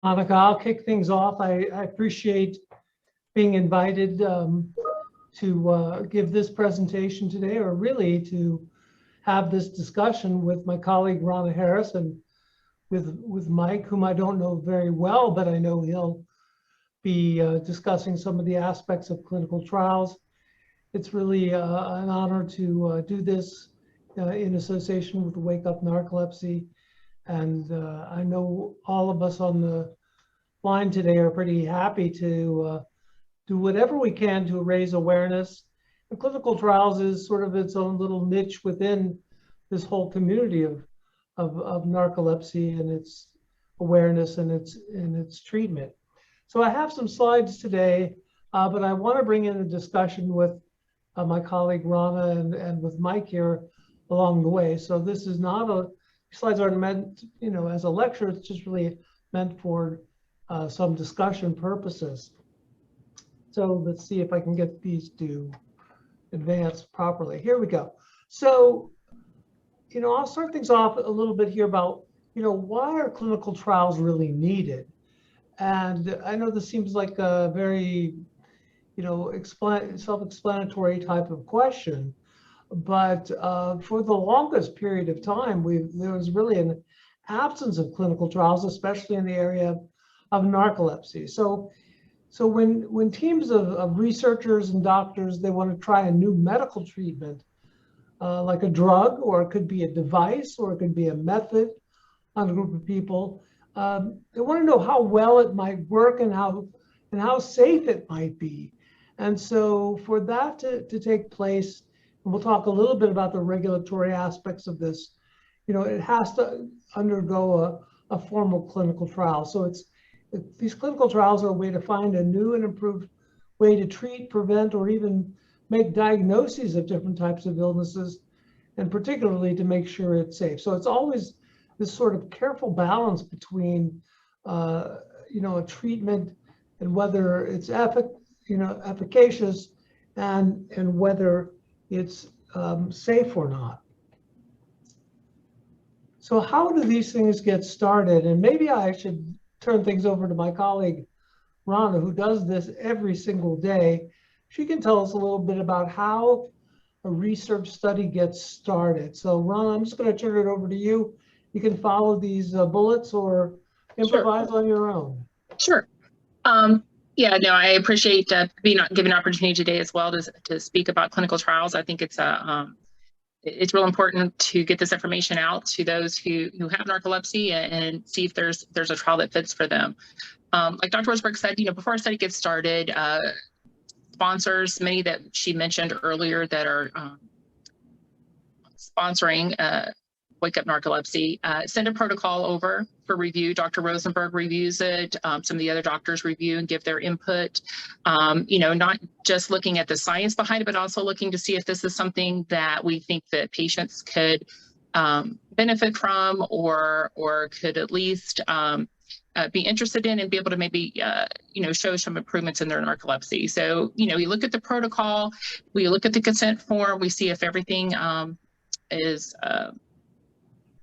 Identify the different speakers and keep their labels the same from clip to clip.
Speaker 1: Monica, I'll kick things off. I appreciate being invited to give this presentation today, or really to have this discussion with my colleague Roanna Harris and with Mike, whom I don't know very well, but I know he'll be discussing some of the aspects of clinical trials. It's really an honor to do this in association with Wake Up Narcolepsy. And I know all of us on the line today are pretty happy to do whatever we can to raise awareness. And clinical trials is sort of its own little niche within this whole community of narcolepsy and its awareness and its treatment. So I have some slides today, but I want to bring in a discussion with my colleague Roanna and with Mike here along the way. So this is not slides aren't meant, as a lecture. It's just really meant for some discussion purposes. So let's see if I can get these to advance properly. Here we go. So, I'll start things off a little bit here about, why are clinical trials really needed? And I know this seems like a very, self-explanatory type of question, but for the longest period of time, there was really an absence of clinical trials, especially in the area of narcolepsy. So when teams of researchers and doctors, they want to try a new medical treatment, like a drug, or it could be a device, or it could be a method on a group of people, they want to know how well it might work and how safe it might be. And so for that to take place, and we'll talk a little bit about the regulatory aspects of this, it has to undergo a formal clinical trial. So these clinical trials are a way to find a new and improved way to treat, prevent, or even make diagnoses of different types of illnesses, and particularly to make sure it's safe. So it's always this sort of careful balance between, a treatment and whether it's efficacious and whether it's safe or not. So how do these things get started? And maybe I should turn things over to my colleague, Roanna, who does this every single day. She can tell us a little bit about how a research study gets started. So Roanna, I'm just going to turn it over to you. You can follow these bullets or improvise on your own.
Speaker 2: Sure. Yeah, no, I appreciate being given an opportunity today as well to speak about clinical trials. I think it's real important to get this information out to those who have narcolepsy and see if there's a trial that fits for them. Like Dr. Rosenberg said, before a study gets started, sponsors, many that she mentioned earlier that are sponsoring Wake Up Narcolepsy, send a protocol over for review. Dr. Rosenberg reviews it. Some of the other doctors review and give their input. Not just looking at the science behind it, but also looking to see if this is something that we think that patients could benefit from, or could at least be interested in and be able to maybe, show some improvements in their narcolepsy. So, we look at the protocol, we look at the consent form, we see if everything is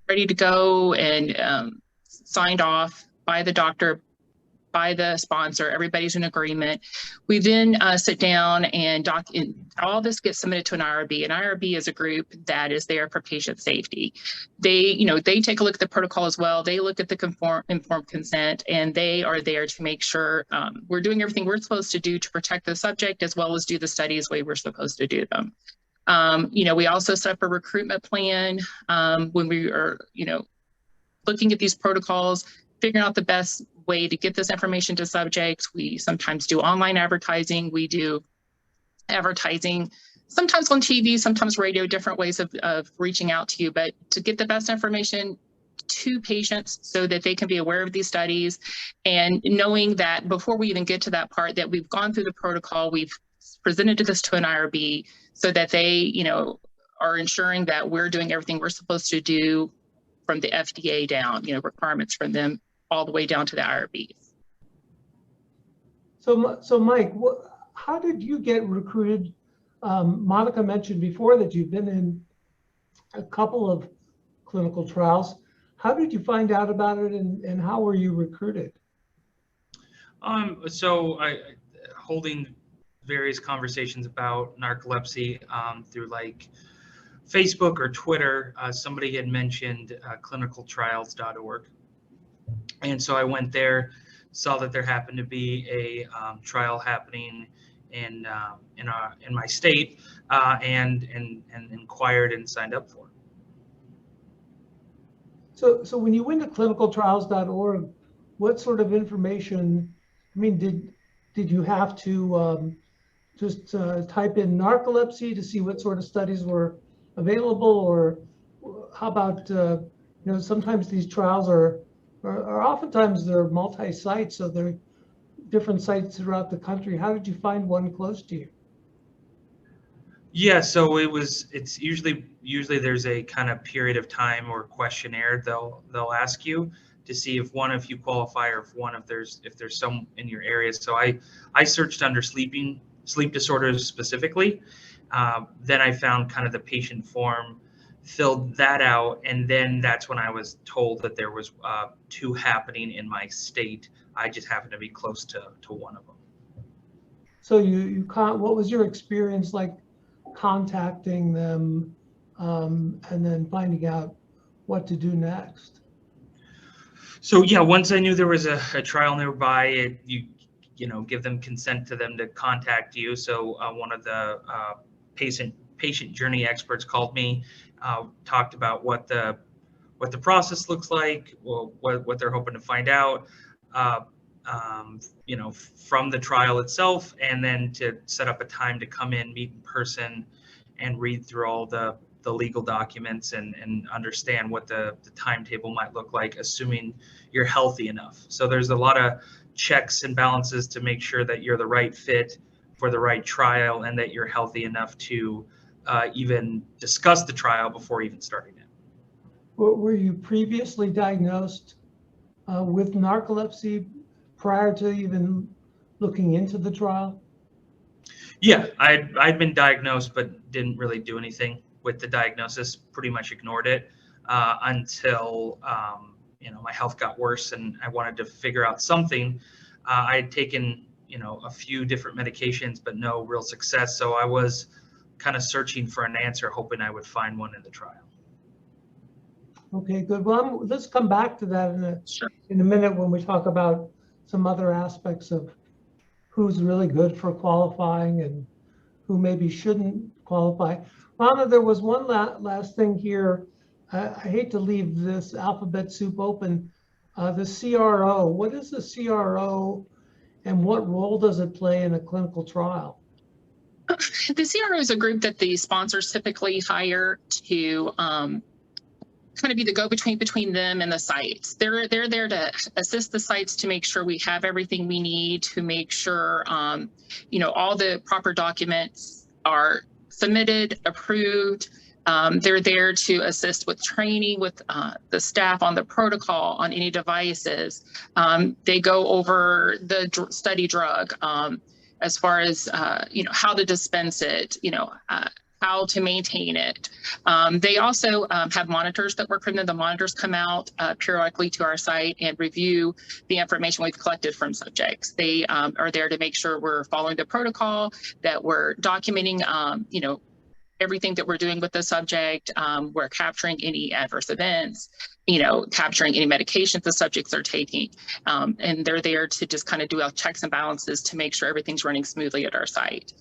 Speaker 2: ready to go and signed off by the doctor, by the sponsor, everybody's in agreement. We then sit down and all this gets submitted to an IRB. An IRB is a group that is there for patient safety. They take a look at the protocol as well. They look at the informed consent, and they are there to make sure we're doing everything we're supposed to do to protect the subject, as well as do the studies the way we're supposed to do them. We also set up a recruitment plan when we are, looking at these protocols, figuring out the best way to get this information to subjects. We sometimes do online advertising. We do advertising, sometimes on TV, sometimes radio, different ways of reaching out to you, but to get the best information to patients so that they can be aware of these studies, and knowing that before we even get to that part, that we've gone through the protocol, we've presented this to an IRB so that they, are ensuring that we're doing everything we're supposed to do from the FDA down, requirements from them all the way down to the IRBs.
Speaker 1: So Mike, how did you get recruited? Monica mentioned before that you've been in a couple of clinical trials. How did you find out about it, and how were you recruited?
Speaker 3: So holding various conversations about narcolepsy through like Facebook or Twitter. Somebody had mentioned clinicaltrials.org. And so I went there, saw that there happened to be a trial happening in my state, and inquired and signed up for it.
Speaker 1: So when you went to clinicaltrials.org, what sort of information? I mean, did you have to just type in narcolepsy to see what sort of studies were available, or how about sometimes these trials are oftentimes they're multi-site, so they're different sites throughout the country. How did you find one close to you?
Speaker 3: Yeah, so it's usually there's a kind of period of time or questionnaire they'll ask you to see if you qualify, or if there's some in your area. So I searched under sleep disorders specifically. Then I found kind of the patient form, filled that out, and then that's when I was told that there was 2 happening in my state. I just happened to be close to one of them.
Speaker 1: So what was your experience like contacting them, and then finding out what to do next?
Speaker 3: So yeah, once I knew there was a trial nearby, you give them consent to them to contact you. So one of the patient journey experts called me, talked about what the process looks like, or what they're hoping to find out, from the trial itself, and then to set up a time to come in, meet in person, and read through all the legal documents and understand what the timetable might look like, assuming you're healthy enough. So there's a lot of checks and balances to make sure that you're the right fit for the right trial, and that you're healthy enough to even discuss the trial before even starting it.
Speaker 1: Were you previously diagnosed with narcolepsy prior to even looking into the trial?
Speaker 3: Yeah, I'd been diagnosed, but didn't really do anything with the diagnosis. Pretty much ignored it until my health got worse, and I wanted to figure out something. I had taken a few different medications, but no real success. So I was kind of searching for an answer, hoping I would find one in the trial.
Speaker 1: Okay, good. Well, let's come back to that
Speaker 2: Sure.
Speaker 1: in a minute when we talk about some other aspects of who's really good for qualifying and who maybe shouldn't qualify. Roanna, there was one last thing here. I hate to leave this alphabet soup open. The CRO, what is the CRO, and what role does it play in a clinical trial?
Speaker 2: The CRO is a group that the sponsors typically hire to kind of be the go-between between them and the sites. They're there to assist the sites to make sure we have everything we need, to make sure all the proper documents are submitted, approved. They're there to assist with training with the staff on the protocol, on any devices. They go over the study drug, as far as how to dispense it, how to maintain it. They also have monitors that work for them. The monitors come out periodically to our site and review the information we've collected from subjects. They are there to make sure we're following the protocol, that we're documenting, everything that we're doing with the subject. We're capturing any adverse events, capturing any medications the subjects are taking. And they're there to just kind of do our checks and balances to make sure everything's running smoothly at our site.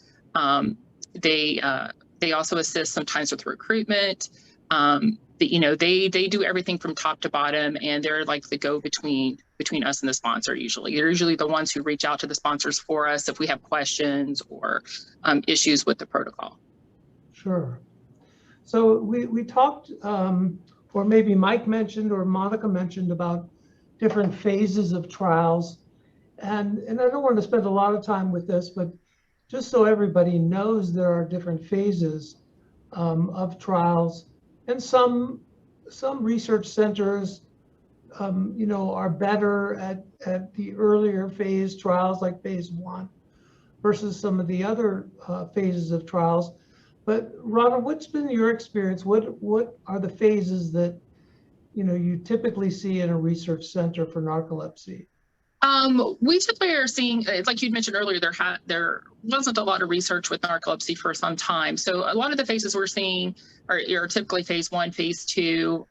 Speaker 2: They also assist sometimes with recruitment. They do everything from top to bottom, and they're like the go-between between us and the sponsor. Usually, they're usually the ones who reach out to the sponsors for us if we have questions or issues with the protocol.
Speaker 1: Sure. So we talked, or maybe Mike mentioned or Monica mentioned, about different phases of trials. And I don't want to spend a lot of time with this, but just so everybody knows, there are different phases of trials. And some research centers, are better at the earlier phase trials, like phase 1, versus some of the other phases of trials. But Roanna, what's been your experience? What are the phases that you typically see in a research center for narcolepsy?
Speaker 2: We typically are seeing, like you mentioned earlier, there wasn't a lot of research with narcolepsy for some time. So a lot of the phases we're seeing are typically phase 1, phase 2.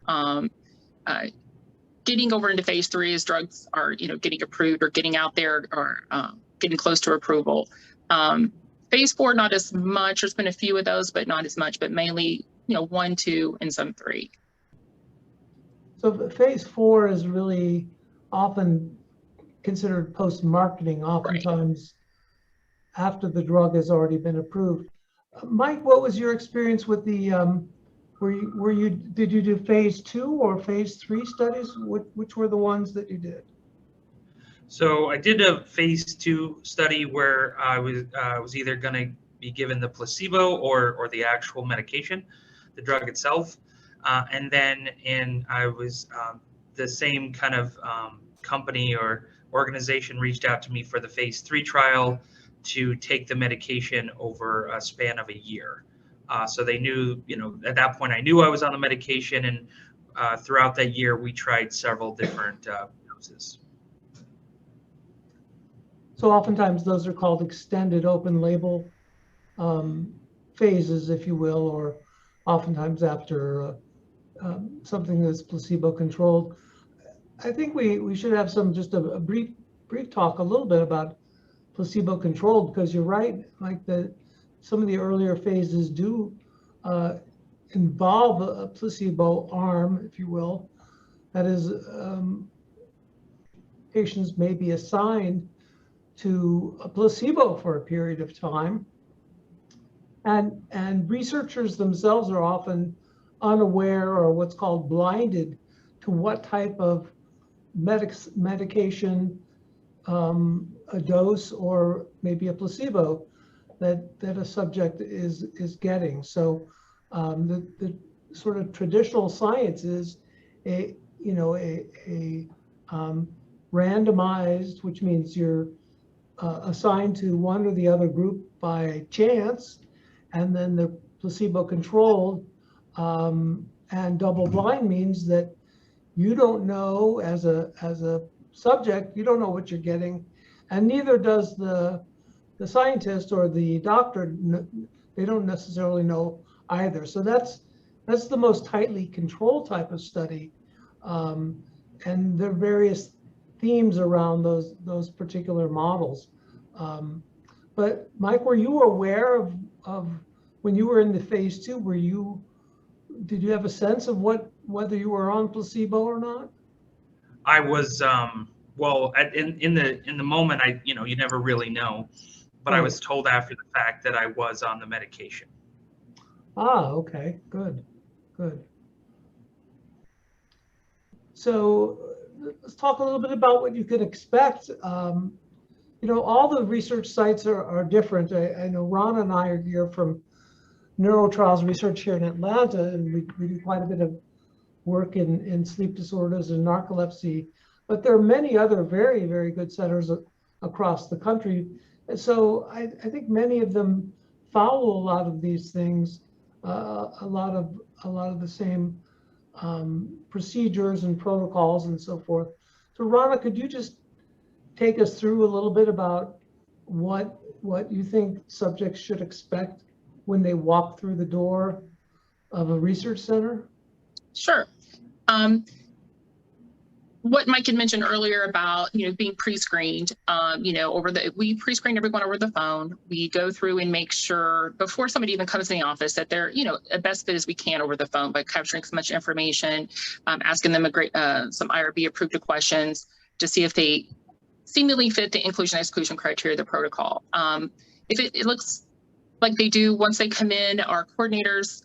Speaker 2: Getting over into phase 3 as drugs are, getting approved or getting out there or getting close to approval. Phase 4, not as much. There's been a few of those, but not as much. But mainly, 1, 2, and some 3.
Speaker 1: So phase 4 is really often considered post-marketing, oftentimes after the drug has already been approved. Mike, what was your experience with the, did you do phase 2 or phase 3 studies? Which were the ones that you did?
Speaker 3: So I did a phase 2 study where I was either going to be given the placebo or the actual medication, the drug itself. And then I was the same kind of company or organization reached out to me for the phase 3 trial to take the medication over a span of a year. So they knew, at that point I knew I was on the medication, and throughout that year we tried several different doses.
Speaker 1: So oftentimes those are called extended open label phases, if you will, or oftentimes after something that's placebo controlled. I think we should have just a brief talk a little bit about placebo controlled, because you're right, like some of the earlier phases do involve a placebo arm, if you will. That is, patients may be assigned to a placebo for a period of time. And researchers themselves are often unaware, or what's called blinded, to what type of medication, a dose, or maybe a placebo that a subject is getting. So the sort of traditional science is a randomized, which means you're assigned to one or the other group by chance, and then the placebo controlled and double blind means that you don't know, as a subject, you don't know what you're getting, and neither does the scientist or the doctor. They don't necessarily know either. So that's the most tightly controlled type of study, and there are various themes around those particular models. But Mike, were you aware of when you were in the phase 2? Did you have a sense of whether you were on placebo or not?
Speaker 3: I was well, in the moment, you never really know, but right. I was told after the fact that I was on the medication.
Speaker 1: Ah, okay, good. So let's talk a little bit about what you could expect. All the research sites are different. I know Roanna and I are here from Neurotrials Research here in Atlanta, and we do quite a bit of work in sleep disorders and narcolepsy, but there are many other very, very good centers across the country. And so I think many of them follow a lot of these things, a lot of the same procedures and protocols and so forth. So Roanna, could you just take us through a little bit about what you think subjects should expect when they walk through the door of a research center?
Speaker 2: Sure. What Mike had mentioned earlier about, being pre-screened, we pre-screen everyone over the phone. We go through and make sure before somebody even comes in the office that they're, the best fit as we can over the phone by capturing as much information, asking them some IRB approved questions to see if they seemingly fit the inclusion-exclusion criteria of the protocol. If it looks like they do, once they come in, our coordinators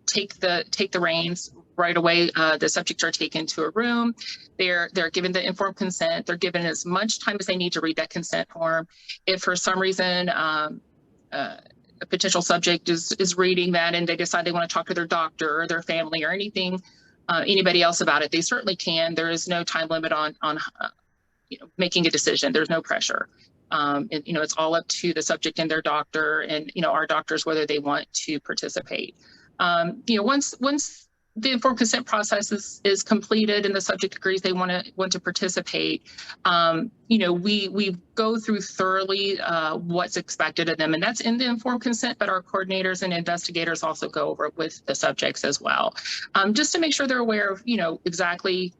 Speaker 2: take the reins right away. The subjects are taken to a room. They're given the informed consent. They're given as much time as they need to read that consent form. If for some reason a potential subject is reading that and they decide they want to talk to their doctor or their family or anybody else about it, they certainly can. There is no time limit on making a decision. There's no pressure. It's all up to the subject and their doctor and, our doctors, whether they want to participate. Once the informed consent process is completed and the subject agrees they want to participate, we go through thoroughly what's expected of them, and that's in the informed consent, but our coordinators and investigators also go over it with the subjects as well, just to make sure they're aware of, exactly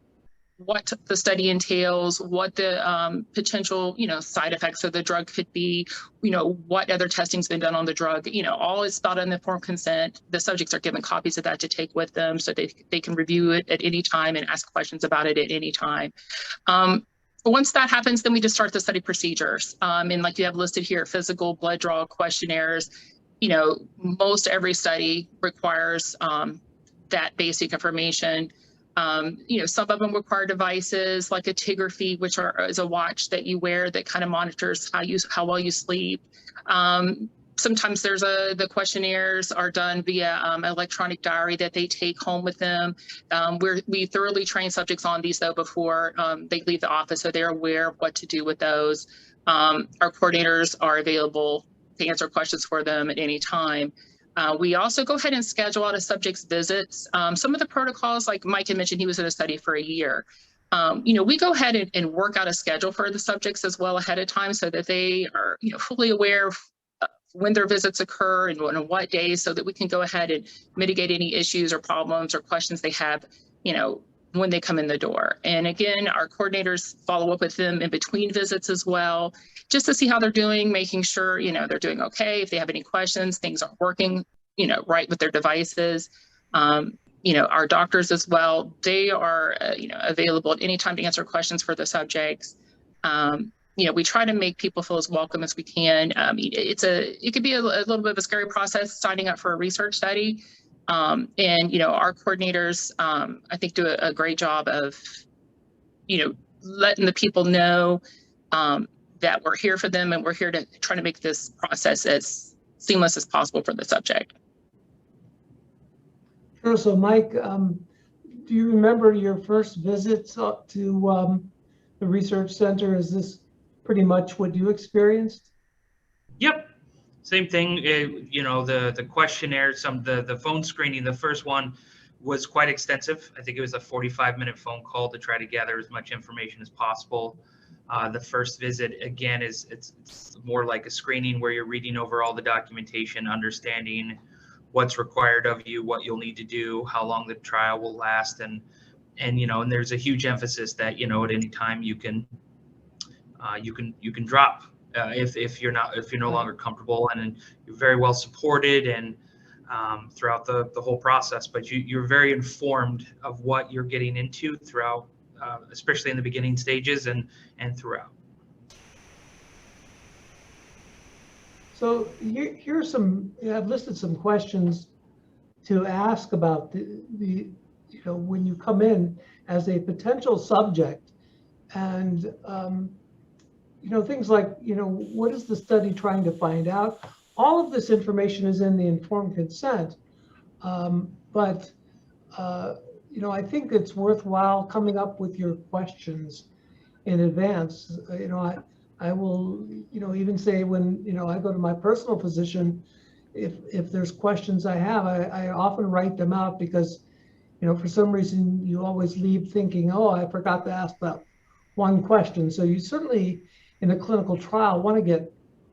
Speaker 2: what the study entails, what the potential, side effects of the drug could be, what other testing's been done on the drug, all is spelled in the informed consent. The subjects are given copies of that to take with them so they can review it at any time and ask questions about it at any time. Once that happens, then we just start the study procedures. And like you have listed here, physical, blood draw, questionnaires, most every study requires that basic information. Some of them require devices like a tigraphy, which is a watch that you wear that kind of monitors how well you sleep. Sometimes the questionnaires are done via electronic diary that they take home with them. We thoroughly train subjects on these though before they leave the office, so they're aware of what to do with those. Our coordinators are available to answer questions for them at any time. We also go ahead and schedule out a subject's visits. Some of the protocols, like Mike had mentioned, he was in a study for a year. We go ahead and work out a schedule for the subjects as well ahead of time so that they are, fully aware of when their visits occur and on what days, so that we can go ahead and mitigate any issues or problems or questions they have, when they come in the door. And again, our coordinators follow up with them in between visits as well, just to see how they're doing, making sure, they're doing okay. If they have any questions, things aren't working, right with their devices. Our doctors as well, they are, available at any time to answer questions for the subjects. We try to make people feel as welcome as we can. It could be a little bit of a scary process signing up for a research study. Our coordinators, I think, do a great job of, letting the people know that we're here for them and we're here to try to make this process as seamless as possible for the subject.
Speaker 1: Sure. So, Mike, do you remember your first visit to the research center? Is this pretty much what you experienced?
Speaker 3: Yep. Same thing. The questionnaire, the phone screening, the first one was quite extensive. I think it was a 45-minute phone call to try to gather as much information as possible. The first visit, again, it's more like a screening where you're reading over all the documentation, understanding what's required of you, what you'll need to do, how long the trial will last, and there's a huge emphasis that at any time you can drop if you're no longer comfortable, and you're very well supported and throughout the whole process. But you're very informed of what you're getting into throughout, especially in the beginning stages and throughout.
Speaker 1: So here's I've listed some questions to ask about the when you come in as a potential subject, and things like, what is the study trying to find out? All of this information is in the informed consent, but I think it's worthwhile coming up with your questions in advance. I will, even say when, I go to my personal physician, if there's questions I have, I often write them out because, for some reason you always leave thinking, oh, I forgot to ask that one question. So you certainly, in a clinical trial, want to get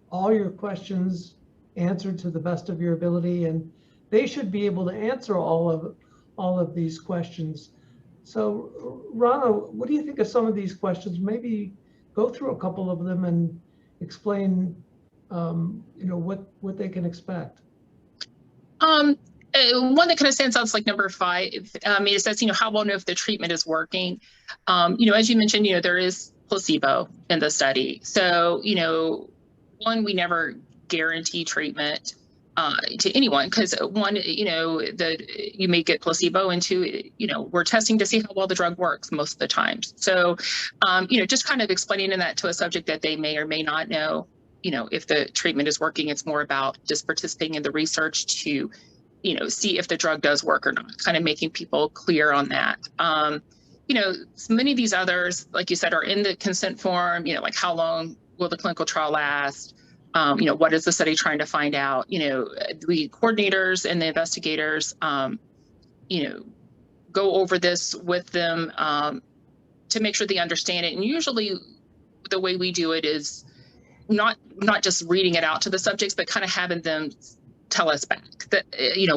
Speaker 1: all your questions answered to the best of your ability, and they should be able to answer all of these questions. So, Roanna, what do you think of some of these questions? Maybe go through a couple of them and explain, what they can expect.
Speaker 2: One that kind of stands out is like number 5. It says, how well know if the treatment is working. As you mentioned, there is placebo in the study. So, one, we never guarantee treatment to anyone, because one, you may get placebo, and 2, we're testing to see how well the drug works most of the times. So, just kind of explaining that to a subject that they may or may not know, if the treatment is working. It's more about just participating in the research to, see if the drug does work or not, kind of making people clear on that. So many of these others, like you said, are in the consent form, like how long will the clinical trial last? What is the study trying to find out? The coordinators and the investigators, go over this with them to make sure they understand it. And usually the way we do it is not just reading it out to the subjects, but kind of having them tell us back that,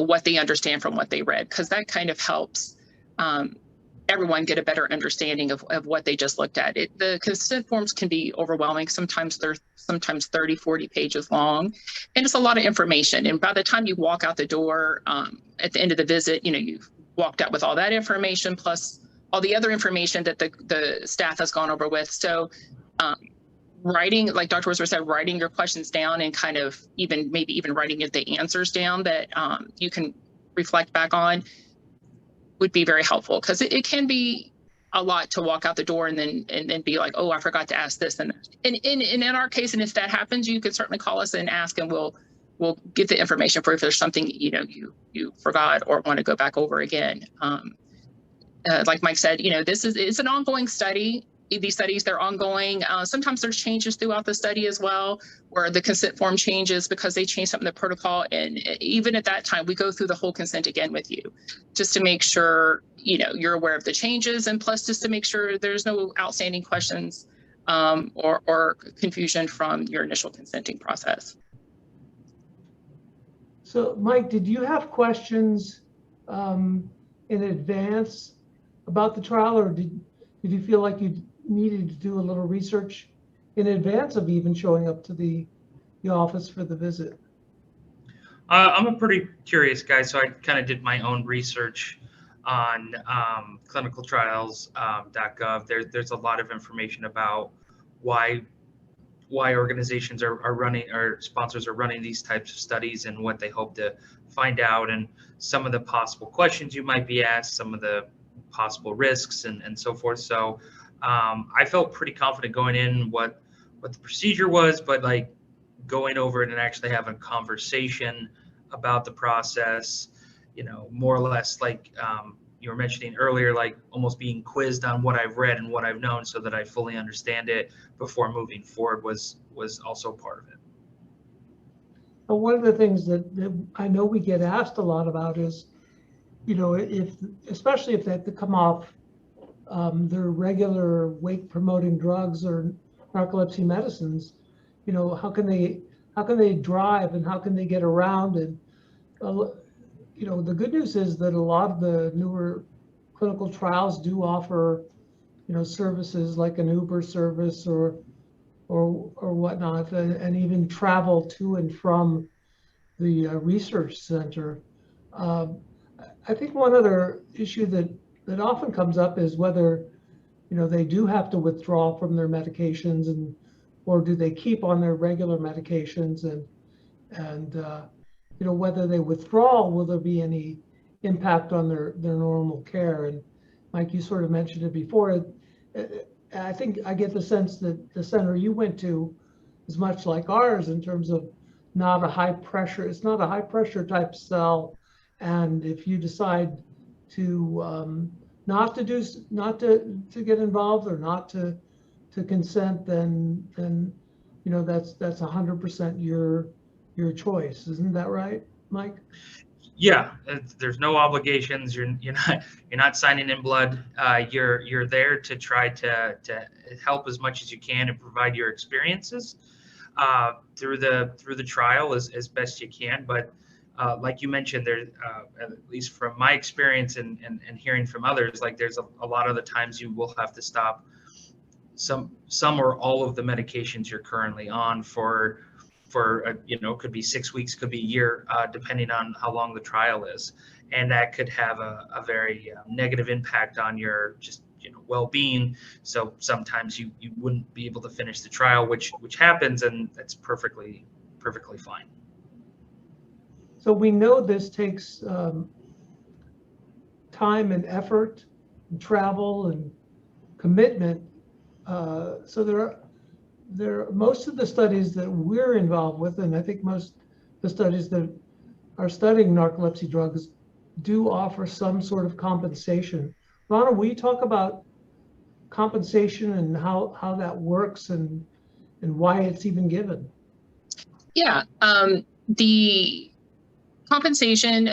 Speaker 2: what they understand from what they read, because that kind of helps everyone get a better understanding of what they just looked at. The consent forms can be overwhelming. Sometimes they're 30, 40 pages long, and it's a lot of information. And by the time you walk out the door at the end of the visit, you've walked out with all that information, plus all the other information that the staff has gone over with. So writing, like Dr. Rosenberg said, writing your questions down and kind of maybe even writing the answers down that you can reflect back on would be very helpful, because it can be a lot to walk out the door and then be like, oh, I forgot to ask this. And in our case, and if that happens, you can certainly call us and ask, and we'll get the information for if there's something you forgot or want to go back over again. Like Mike said, it's an ongoing study. These studies, they're ongoing. Sometimes there's changes throughout the study as well, where the consent form changes because they change something in the protocol. And even at that time, we go through the whole consent again with you, just to make sure, you're aware of the changes, and plus just to make sure there's no outstanding questions or confusion from your initial consenting process.
Speaker 1: So Mike, did you have questions in advance about the trial, or did you feel like you needed to do a little research in advance of even showing up to the office for the visit?
Speaker 3: I'm a pretty curious guy, so I kind of did my own research on clinicaltrials.gov. There's a lot of information about why organizations are running, or sponsors are running these types of studies, and what they hope to find out, and some of the possible questions you might be asked, some of the possible risks, and so forth. So I felt pretty confident going in what the procedure was, but like going over it and actually having a conversation about the process, more or less like you were mentioning earlier, like almost being quizzed on what I've read and what I've known, so that I fully understand it before moving forward was also part of it.
Speaker 1: Well, one of the things that I know we get asked a lot about is, especially if they have to come off their regular wake promoting drugs or narcolepsy medicines, how can they drive, and how can they get around? And the good news is that a lot of the newer clinical trials do offer services like an Uber service or whatnot, and even travel to and from the research center. I think one other issue that often comes up is whether they do have to withdraw from their medications, or do they keep on their regular medications, and whether they withdraw, will there be any impact on their normal care? And Mike, you sort of mentioned it before. I think I get the sense that the center you went to is much like ours in terms of not a high pressure. It's not a high pressure type cell, and if you decide to not to get involved, or not to consent, then that's 100% your choice. Isn't that right, Mike?
Speaker 3: Yeah, there's no obligations. You're not signing in blood. You're there to try to help as much as you can and provide your experiences through the trial as best you can. But like you mentioned, there, at least from my experience and hearing from others, like there's a lot of the times you will have to stop some or all of the medications you're currently on for could be 6 weeks, could be a year, depending on how long the trial is, and that could have a very negative impact on your just well-being. So sometimes you wouldn't be able to finish the trial, which happens, and that's perfectly fine.
Speaker 1: So we know this takes time and effort and travel and commitment. So there are most of the studies that we're involved with, and I think most of the studies that are studying narcolepsy drugs do offer some sort of compensation. Roanna, will you talk about compensation and how that works and why it's even given?
Speaker 2: Yeah, the compensation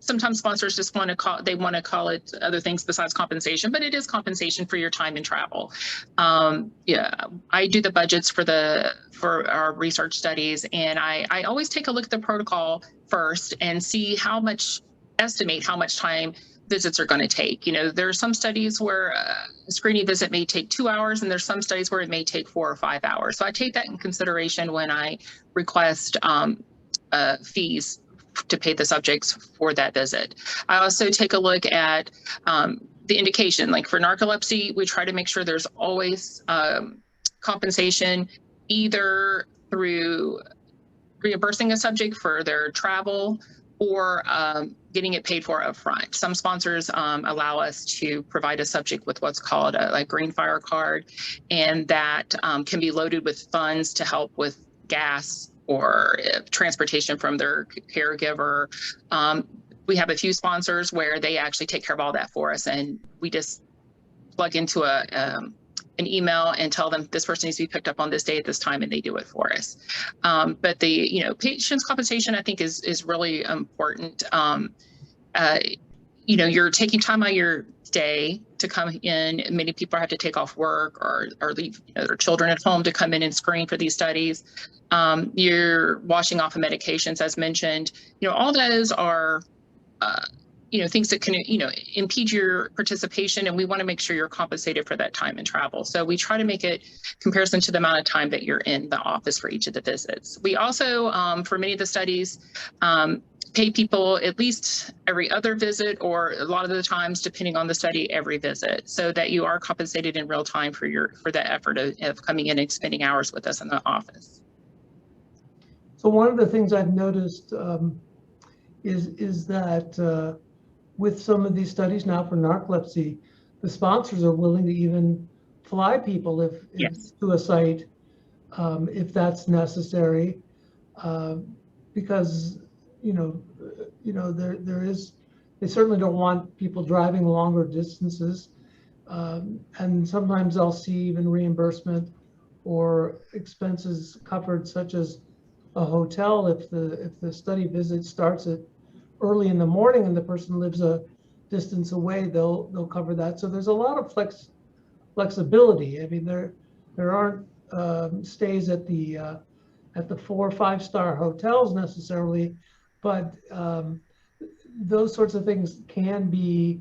Speaker 2: sometimes sponsors just want to call it other things besides compensation, but it is compensation for your time and travel. Yeah, I do the budgets for our research studies, and I always take a look at the protocol first and see estimate how much time visits are going to take. You know, there are some studies where a screening visit may take 2 hours, and there's some studies where it may take 4 or 5 hours. So I take that in consideration when I request fees to pay the subjects for that visit. I also take a look at the indication. Like for narcolepsy, we try to make sure there's always compensation, either through reimbursing a subject for their travel or getting it paid for upfront. Some sponsors allow us to provide a subject with what's called a Green Fire card, and that can be loaded with funds to help with gas or transportation from their caregiver. We have a few sponsors where they actually take care of all that for us, and we just plug into an email and tell them this person needs to be picked up on this day at this time, and they do it for us. But the patient's compensation, I think, is really important. You're taking time out of your day to come in. Many people have to take off work or leave their children at home to come in and screen for these studies. You're washing off of medications, as mentioned. All those are things that can impede your participation, and we want to make sure you're compensated for that time and travel. So we try to make it comparison to the amount of time that you're in the office for each of the visits. We also, for many of the studies, pay people at least every other visit, or a lot of the times, depending on the study, every visit, so that you are compensated in real time for that effort of coming in and spending hours with us in the office.
Speaker 1: So one of the things I've noticed is that with some of these studies now for narcolepsy, the sponsors are willing to even fly people if to a site if that's necessary, because they certainly don't want people driving longer distances, and sometimes I'll see even reimbursement or expenses covered, such as a hotel if the study visit starts at early in the morning and the person lives a distance away, they'll cover that. So there's a lot of flexibility. I mean, there aren't stays at the 4 or 5 star hotels necessarily, but those sorts of things can be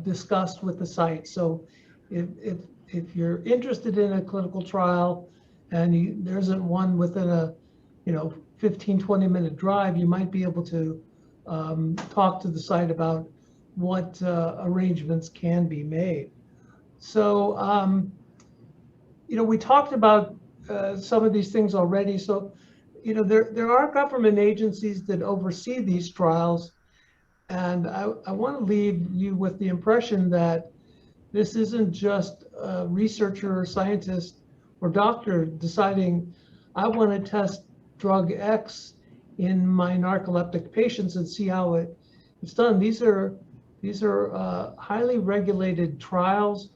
Speaker 1: discussed with the site. So if you're interested in a clinical trial and there isn't one within a 15-20 minute drive, you might be able to talk to the site about what arrangements can be made. So we talked about some of these things already. So there are government agencies that oversee these trials, and I want to leave you with the impression that this isn't just a researcher or scientist or doctor deciding, I want to test drug X in my narcoleptic patients and see how it's done. These are highly regulated trials,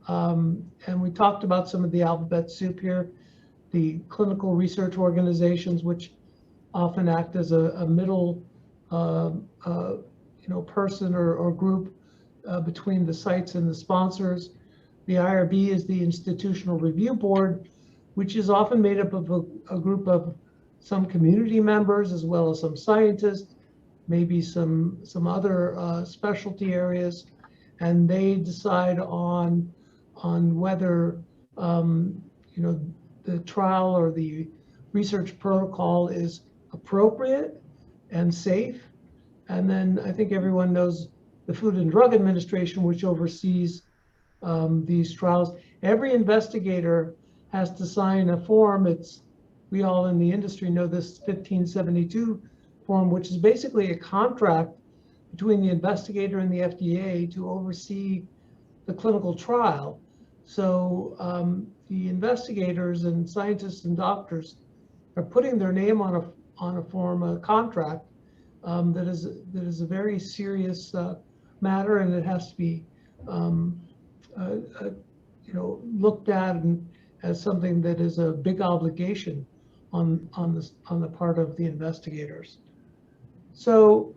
Speaker 1: and we talked about some of the alphabet soup here, the clinical research organizations, which often act as a middle person or group between the sites and the sponsors. The IRB is the Institutional Review Board, which is often made up of a group of some community members as well as some scientists, maybe some other specialty areas, and they decide on whether the trial or the research protocol is appropriate and safe. And then I think everyone knows the Food and Drug Administration, which oversees these trials. Every investigator has to sign a form. We all in the industry know this 1572 form, which is basically a contract between the investigator and the FDA to oversee the clinical trial. So the investigators and scientists and doctors are putting their name on a form, a contract that is a very serious matter, and it has to be looked at as something that is a big obligation on the part of the investigators. So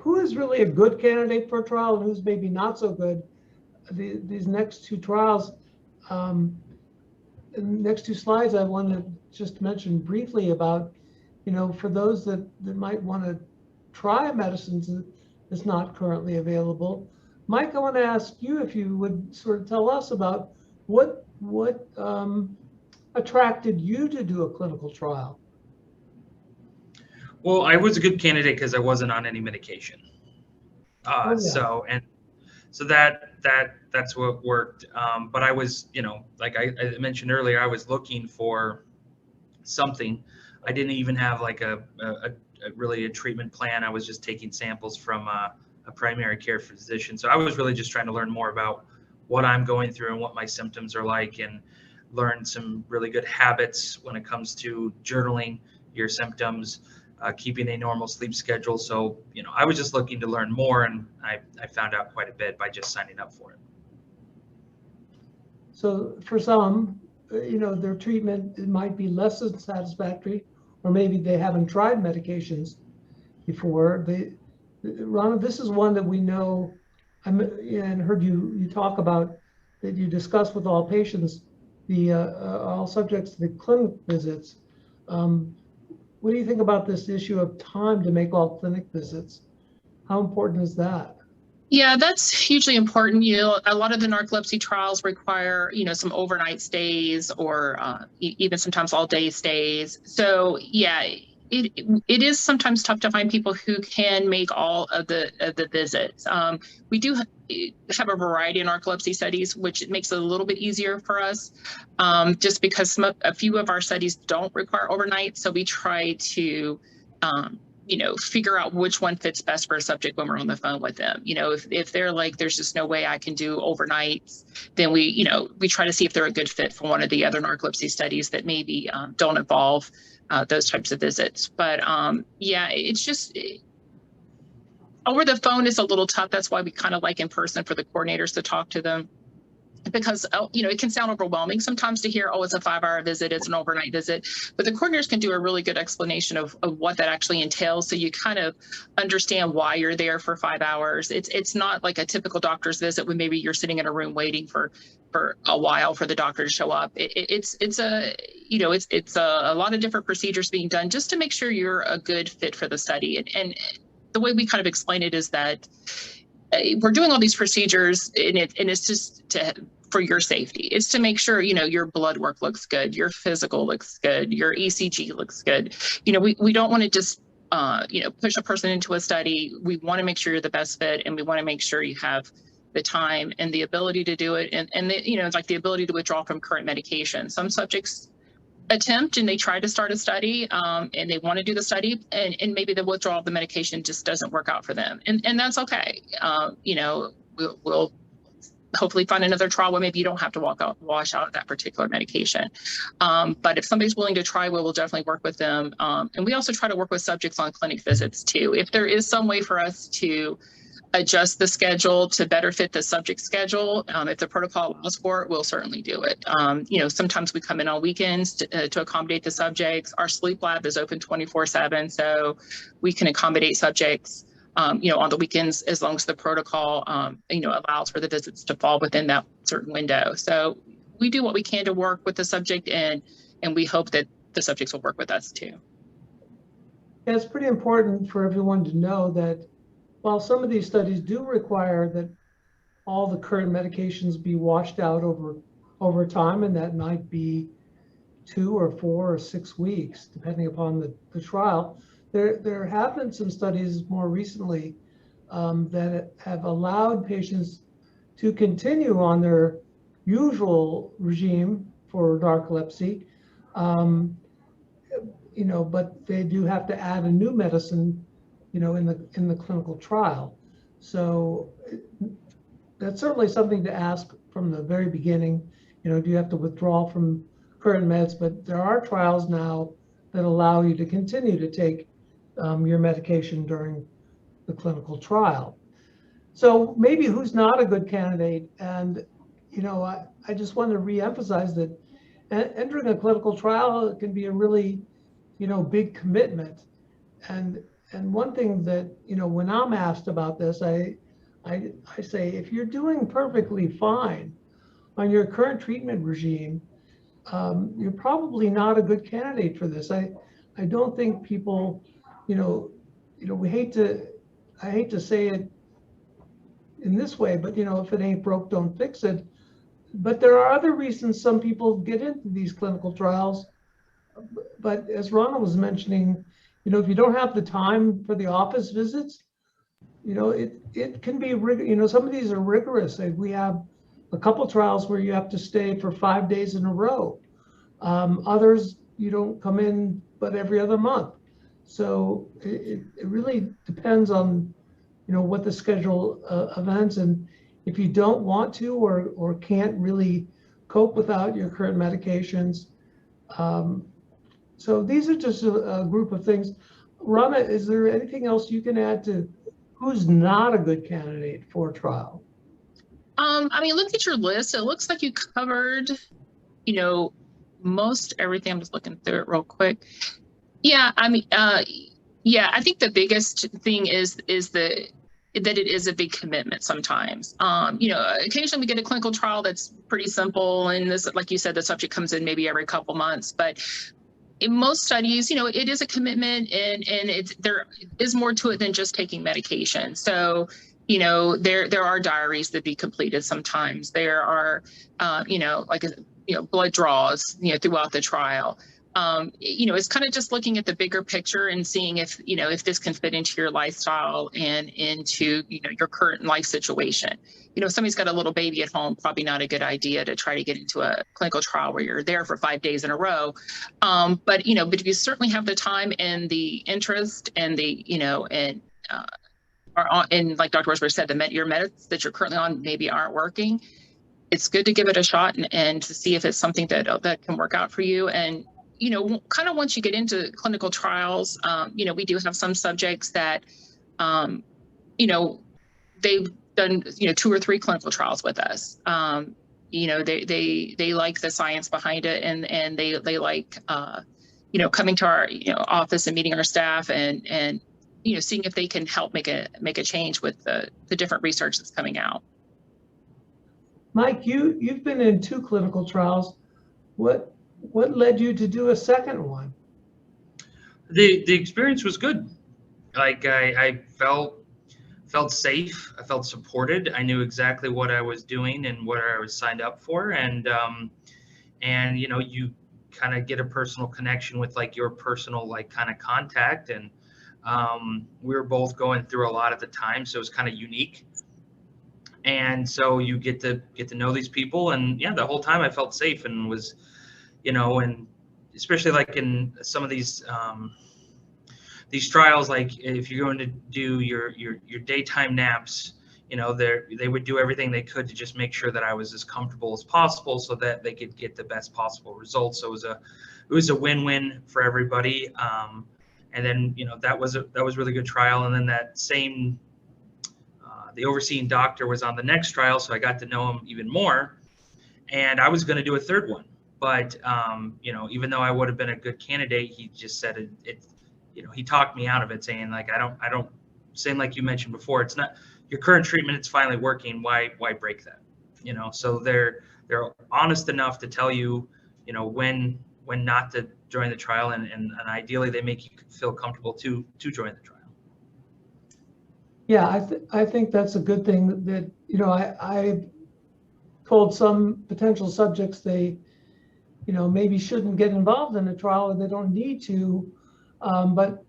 Speaker 1: who is really a good candidate for a trial and who's maybe not so good? These next two trials, in the next two slides, I want to just mention briefly about, for those that might want to try medicines that's not currently available. Mike, I want to ask you if you would sort of tell us about what attracted you to do a clinical trial.
Speaker 3: Well, I was a good candidate because I wasn't on any medication.
Speaker 1: Yeah.
Speaker 3: So that's what worked. But I was, like I mentioned earlier, I was looking for something. I didn't even have like a really a treatment plan. I was just taking samples from a primary care physician. So I was really just trying to learn more about what I'm going through and what my symptoms are like, and learn some really good habits when it comes to journaling your symptoms, keeping a normal sleep schedule. So, I was just looking to learn more, and I found out quite a bit by just signing up for it.
Speaker 1: So for some, their treatment, it might be less than satisfactory, or maybe they haven't tried medications before. Roanna, this is one that we know, and heard you talk about, that you discuss with all patients, all subjects to the clinic visits. What do you think about this issue of time to make all clinic visits? How important is that?
Speaker 2: Yeah, that's hugely important. A lot of the narcolepsy trials require, some overnight stays, or even sometimes all day stays. So yeah, it is sometimes tough to find people who can make all of the visits. We do have a variety of narcolepsy studies, which makes it a little bit easier for us, just because a few of our studies don't require overnight. So we try to figure out which one fits best for a subject when we're on the phone with them. If they're like, there's just no way I can do overnights, then we try to see if they're a good fit for one of the other narcolepsy studies that maybe don't involve those types of visits. But yeah, it's just over the phone is a little tough. That's why we kind of like in person for the coordinators to talk to them, because it can sound overwhelming sometimes to hear, it's a 5-hour visit, it's an overnight visit, but the coordinators can do a really good explanation of what that actually entails, so you kind of understand why you're there for 5 hours. It's not like a typical doctor's visit when maybe you're sitting in a room waiting for a while for the doctor to show up. It's a lot of different procedures being done just to make sure you're a good fit for the study. And the way we kind of explain it is that we're doing all these procedures, and it's just for your safety. It's to make sure, your blood work looks good, your physical looks good, your ECG looks good. We don't want to just, push a person into a study. We want to make sure you're the best fit, and we want to make sure you have the time and the ability to do it. And like the ability to withdraw from current medication. Some subjects attempt and they try to start a study, and they want to do the study, and maybe the withdrawal of the medication just doesn't work out for them, and that's okay. We'll hopefully find another trial where maybe you don't have to wash out that particular medication. But if somebody's willing to try, we'll definitely work with them. And we also try to work with subjects on clinic visits too. If there is some way for us to adjust the schedule to better fit the subject's schedule, if the protocol allows for it, we'll certainly do it. Sometimes we come in on weekends to accommodate the subjects. Our sleep lab is open 24/7, so we can accommodate subjects, on the weekends, as long as the protocol, allows for the visits to fall within that certain window. So we do what we can to work with the subject, and we hope that the subjects will work with us too.
Speaker 1: Yeah, it's pretty important for everyone to know that while some of these studies do require that all the current medications be washed out over time, and that might be 2 or 4 or 6 weeks, depending upon the trial, there have been some studies more recently that have allowed patients to continue on their usual regime for narcolepsy, but they do have to add a new medicine, in the clinical trial. So that's certainly something to ask from the very beginning. Do you have to withdraw from current meds? But there are trials now that allow you to continue to take your medication during the clinical trial. So maybe who's not a good candidate? And I just want to reemphasize that entering a clinical trial can be a really big commitment, and one thing that, when I'm asked about this, I say, if you're doing perfectly fine on your current treatment regime, you're probably not a good candidate for this. I don't think people, we I hate to say it in this way, but if it ain't broke, don't fix it. But there are other reasons some people get into these clinical trials. But as Roanna was mentioning, if you don't have the time for the office visits, it can be, some of these are rigorous. We have a couple trials where you have to stay for 5 days in a row. Others, you don't come in but every other month. So it really depends on, what the schedule events, and if you don't want to or can't really cope without your current medications. So these are just a group of things. Roanna, is there anything else you can add to who's not a good candidate for trial?
Speaker 2: I mean, look at your list. It looks like you covered, most everything. I'm just looking through it real quick. Yeah, I mean, yeah, I think the biggest thing is that it is a big commitment sometimes. Occasionally we get a clinical trial that's pretty simple, and this, like you said, the subject comes in maybe every couple months, but in most studies, it is a commitment, and there is more to it than just taking medication. So, there are diaries that be completed sometimes. There are, blood draws, throughout the trial. It's kind of just looking at the bigger picture and seeing if this can fit into your lifestyle and into, your current life situation. If somebody's got a little baby at home, probably not a good idea to try to get into a clinical trial where you're there for 5 days in a row. But if you certainly have the time and the interest and and like Dr. Rosenberg said, your meds that you're currently on maybe aren't working, it's good to give it a shot and to see if it's something that can work out for you. And kind of once you get into clinical trials, we do have some subjects that, they've done, 2 or 3 clinical trials with us. They like the science behind it, and they like, coming to our, office and meeting our staff and seeing if they can help make a change with the different research that's coming out.
Speaker 1: Mike, you've been in 2 clinical trials. What led you to do a second one?
Speaker 3: The experience was good. Like I felt safe. I felt supported. I knew exactly what I was doing and what I was signed up for. And you kind of get a personal connection with like your personal like kind of contact. And we were both going through a lot at the time, so it was kind of unique. And so you get to know these people, and yeah, the whole time I felt safe and was, and especially like in some of these trials, like if you're going to do your daytime naps, they would do everything they could to just make sure that I was as comfortable as possible so that they could get the best possible results. So it was a win-win for everybody. And then, that was a really good trial. And then that same, the overseeing doctor was on the next trial, so I got to know him even more. And I was going to do a third one, but even though I would have been a good candidate, he just said he talked me out of it, saying like, I don't, same like you mentioned before, it's not your current treatment, it's finally working. Why break that? So they're honest enough to tell you, when not to join the trial, and ideally they make you feel comfortable to join the trial.
Speaker 1: Yeah, I think that's a good thing that, I told some potential subjects they, maybe shouldn't get involved in a trial or they don't need to. But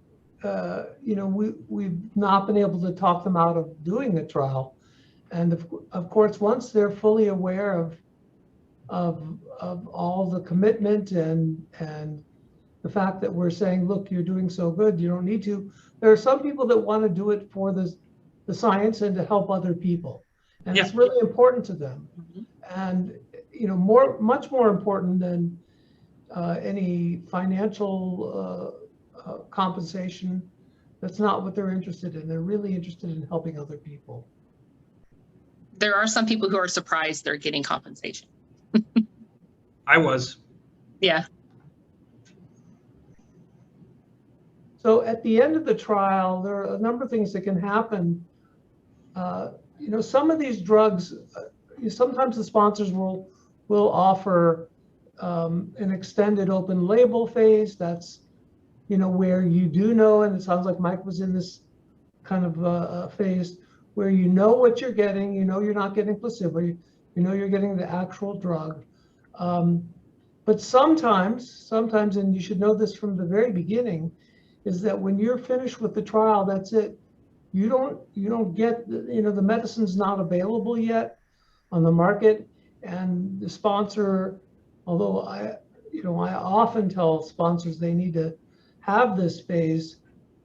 Speaker 1: we've not been able to talk them out of doing the trial. And of course, once they're fully aware of all the commitment and the fact that we're saying, look, you're doing so good, you don't need to. There are some people that want to do it for the science and to help other people. And it's really important to them. Mm-hmm. And, much more important than any financial compensation. That's not what they're interested in. They're really interested in helping other people.
Speaker 2: There are some people who are surprised they're getting compensation.
Speaker 3: I was.
Speaker 2: Yeah.
Speaker 1: So at the end of the trial, there are a number of things that can happen. You know, some of these drugs, sometimes the sponsors will offer an extended open label phase. That's, you know, where you do know, and it sounds like Mike was in this kind of phase where you know what you're getting, you know you're not getting placebo, you know you're getting the actual drug. But sometimes, and you should know this from the very beginning, is that when you're finished with the trial, that's it. You don't get, you know, the medicine's not available yet on the market, and the sponsor, although I often tell sponsors they need to have this phase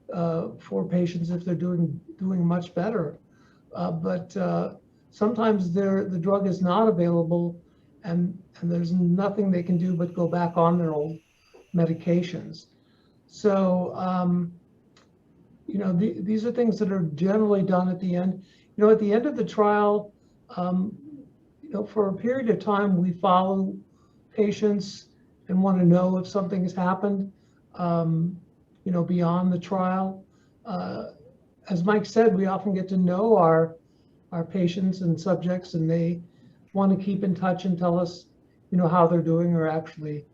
Speaker 1: for patients if they're doing much better, but sometimes the drug is not available, and there's nothing they can do but go back on their old medications. So you know, these are things that are generally done at the end. You know, at the end of the trial, you know, for a period of time, we follow patients and want to know if something has happened, you know, beyond the trial. As Mike said, we often get to know our patients and subjects, and they want to keep in touch and tell us, you know, how they're doing, or actually,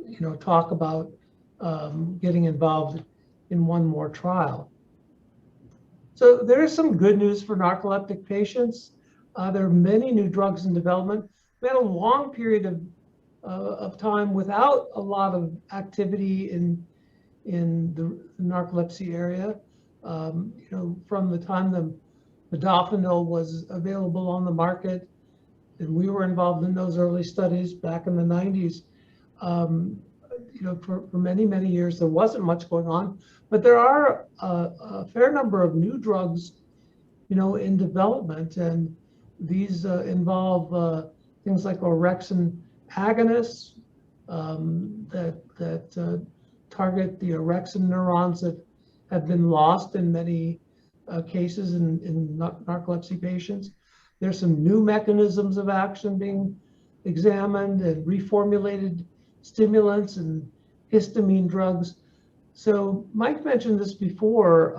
Speaker 1: you know, talk about getting involved in one more trial. So there is some good news for narcoleptic patients. There are many new drugs in development. We had a long period of time without a lot of activity in the narcolepsy area. You know, from the time the modafinil was available on the market, and we were involved in those early studies back in the 90s. You know, for many, many years, there wasn't much going on, but there are a fair number of new drugs, you know, in development, and these involve things like orexin agonists that target the orexin neurons that have been lost in many cases in narcolepsy patients. There's some new mechanisms of action being examined, and reformulated stimulants and histamine drugs. So Mike mentioned this before,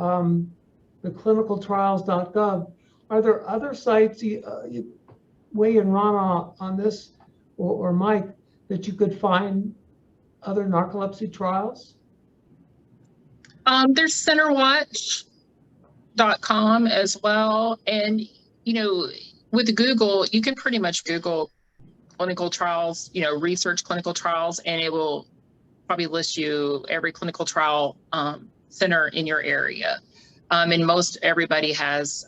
Speaker 1: the clinicaltrials.gov. Are there other sites, Wei and Roanna on this, or Mike, that you could find other narcolepsy trials?
Speaker 2: There's centerwatch.com as well. And, you know, with Google, you can pretty much Google clinical trials, you know, research clinical trials, and it will probably list you every clinical trial center in your area. And most everybody has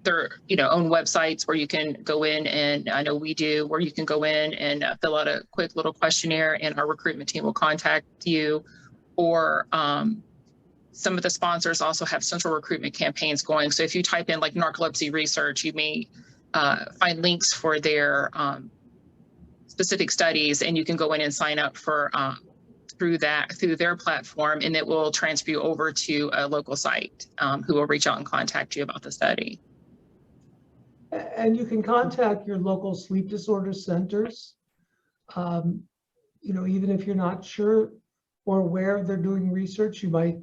Speaker 2: their, you know, own websites where you can go in, and I know we do, where you can go in and fill out a quick little questionnaire, and our recruitment team will contact you. Or some of the sponsors also have central recruitment campaigns going. So if you type in like narcolepsy research, you may find links for their specific studies, and you can go in and sign up for through their platform, and it will transfer you over to a local site who will reach out and contact you about the study.
Speaker 1: And you can contact your local sleep disorder centers. You know, even if you're not sure or where they're doing research, you might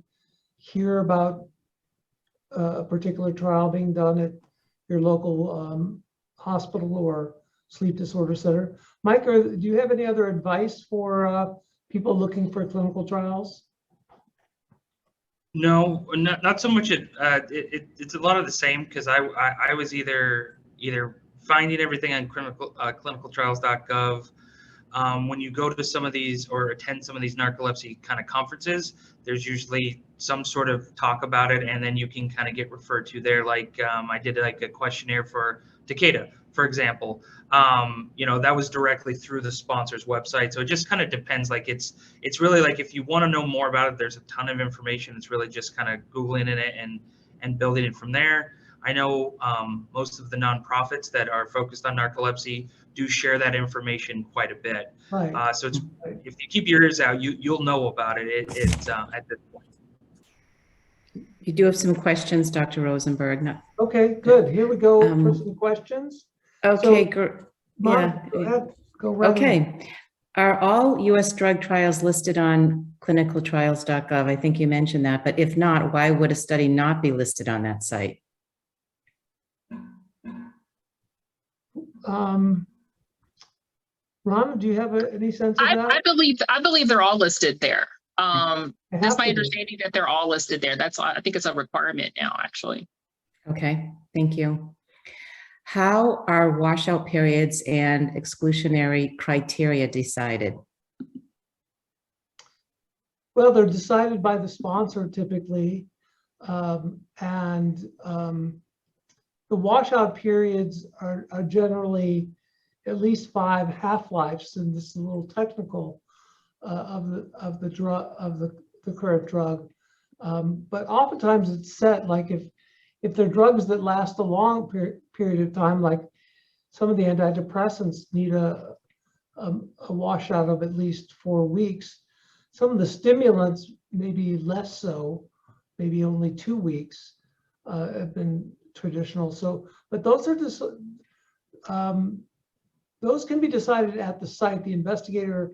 Speaker 1: hear about a particular trial being done at your local hospital or sleep disorder center. Mike, do you have any other advice for people looking for clinical trials?
Speaker 3: No, not so much. It's a lot of the same, because I was either finding everything on clinicaltrials.gov. When you go to some of these or attend some of these narcolepsy kind of conferences, there's usually some sort of talk about it, and then you can kind of get referred to there. Like I did like a questionnaire for Takeda, for example. You know, that was directly through the sponsor's website. So it just kind of depends. Like it's really like, if you want to know more about it, there's a ton of information. It's really just kind of Googling it and building it from there. I know most of the nonprofits that are focused on narcolepsy do share that information quite a bit.
Speaker 1: Right.
Speaker 3: So it's, if you keep your ears out, you'll know about it. It's at this point.
Speaker 4: You do have some questions, Dr. Rosenberg. No.
Speaker 1: Okay, good. Here we go for some questions.
Speaker 4: Okay,
Speaker 1: Mom,
Speaker 4: yeah.
Speaker 1: go ahead. Go right
Speaker 4: Okay.
Speaker 1: ahead.
Speaker 4: Are all US drug trials listed on clinicaltrials.gov? I think you mentioned that, but if not, why would a study not be listed on that site?
Speaker 1: Ron, do you have any sense of
Speaker 2: I
Speaker 1: that?
Speaker 2: believe they're all listed there.
Speaker 1: They
Speaker 2: That's
Speaker 1: have
Speaker 2: my
Speaker 1: to be.
Speaker 2: understanding that they're all listed there. I think it's a requirement now, actually.
Speaker 4: Okay, thank you. How are washout periods and exclusionary criteria decided?
Speaker 1: Well, they're decided by the sponsor typically. The washout periods are generally at least 5 half-lives, and this is a little technical of the drug, of the current drug. But oftentimes it's set, like if they're drugs that last a long period of time, like some of the antidepressants need a washout of at least 4 weeks. Some of the stimulants, maybe less so, maybe only 2 weeks have been traditional. So, but those are just, those can be decided at the site. The investigator,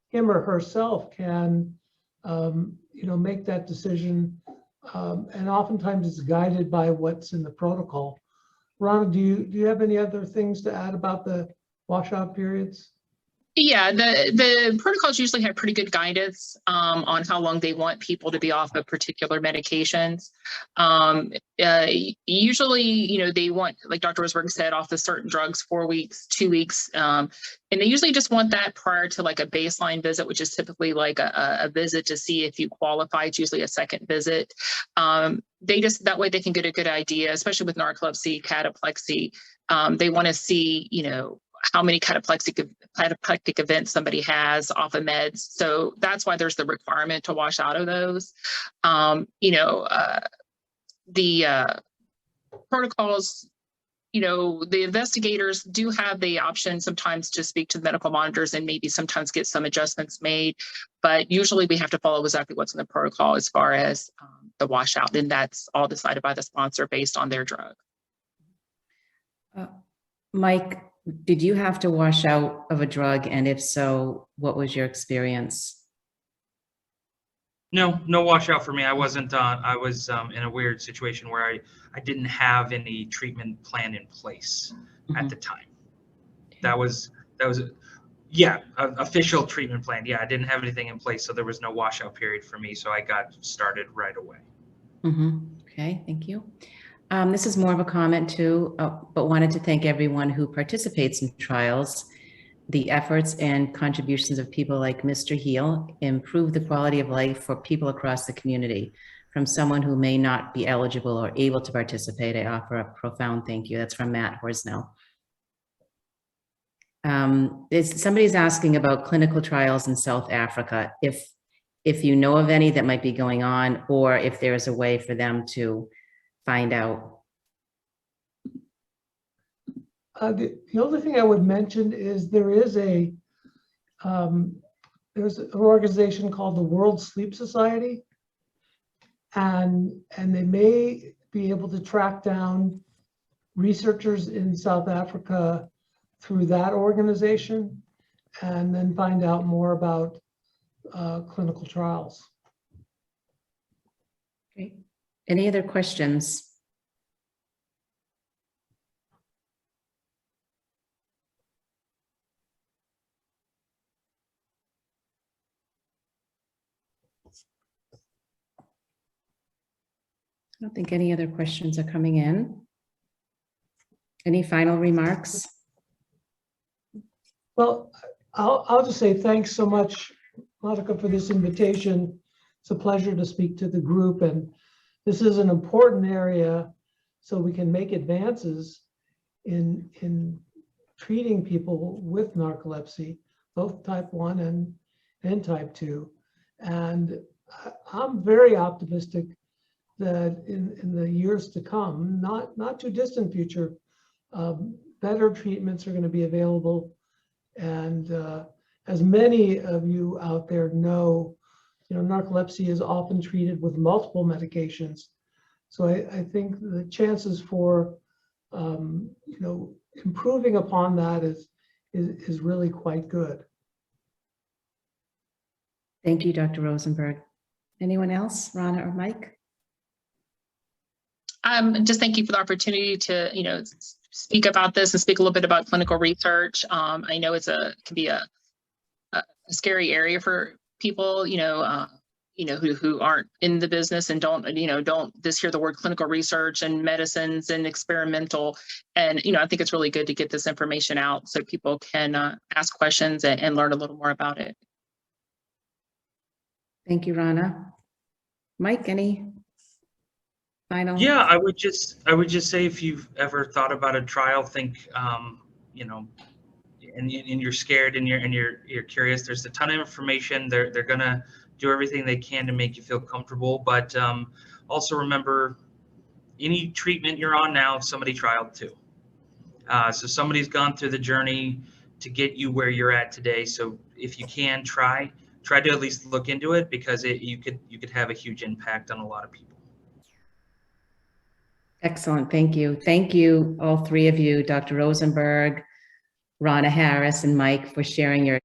Speaker 1: him or herself, can make that decision, and oftentimes it's guided by what's in the protocol. Roanna, do you have any other things to add about the washout periods?
Speaker 2: Yeah, the protocols usually have pretty good guidance on how long they want people to be off of particular medications. Usually, they want, like Dr. Rosenberg said, off the certain drugs 4 weeks, 2 weeks, and they usually just want that prior to like a baseline visit, which is typically like a visit to see if you qualify. It's usually a second visit. They just, that way they can get a good idea, especially with narcolepsy, cataplexy. They want to see, how many cataplectic events somebody has off of meds. So that's why there's the requirement to wash out of those. The protocols, the investigators do have the option sometimes to speak to the medical monitors and maybe sometimes get some adjustments made, but usually we have to follow exactly what's in the protocol as far as the washout, and that's all decided by the sponsor based on their drug.
Speaker 4: Mike, did you have to wash out of a drug? And if so, what was your experience?
Speaker 3: No washout for me. I wasn't I was in a weird situation where I didn't have any treatment plan in place at the time. That was official treatment plan. Yeah, I didn't have anything in place, so there was no washout period for me. So I got started right away.
Speaker 4: Okay, thank you. This is more of a comment too, but wanted to thank everyone who participates in trials. The efforts and contributions of people like Mr. Heil improve the quality of life for people across the community. From someone who may not be eligible or able to participate, I offer a profound thank you. That's from Matt Horsnell. Somebody's asking about clinical trials in South Africa. If you know of any that might be going on, or if there's a way for them to find out.
Speaker 1: The other thing I would mention is there's an organization called the World Sleep Society, and they may be able to track down researchers in South Africa through that organization, and then find out more about clinical trials.
Speaker 4: Okay. Any other questions? I don't think any other questions are coming in. Any final remarks?
Speaker 1: Well, I'll just say thanks so much, Monica, for this invitation. It's a pleasure to speak to the group, and this is an important area so we can make advances in treating people with narcolepsy, both type 1 and type 2. And I'm very optimistic that in the years to come, not too distant future, better treatments are going to be available. And as many of you out there know, narcolepsy is often treated with multiple medications. So I think the chances for improving upon that is really quite good.
Speaker 4: Thank you, Dr. Rosenberg. Anyone else, Roanna or Mike?
Speaker 2: Just thank you for the opportunity to, you know, speak about this and speak a little bit about clinical research. I know can be a scary area for people, who aren't in the business and don't just hear the word clinical research and medicines and experimental. And, I think it's really good to get this information out so people can ask questions and learn a little more about it.
Speaker 4: Thank you, Roanna. Mike, any final?
Speaker 3: Yeah, I would just say if you've ever thought about a trial, think, and you're scared and you're curious. There's a ton of information. They're gonna do everything they can to make you feel comfortable, but also remember, any treatment you're on now, somebody trialed too. So somebody's gone through the journey to get you where you're at today. So if you can try to at least look into it, because you could have a huge impact on a lot of people.
Speaker 4: Excellent. Thank you. Thank you, all three of you, Dr. Rosenberg, Roanna Harris, and Mike, for sharing your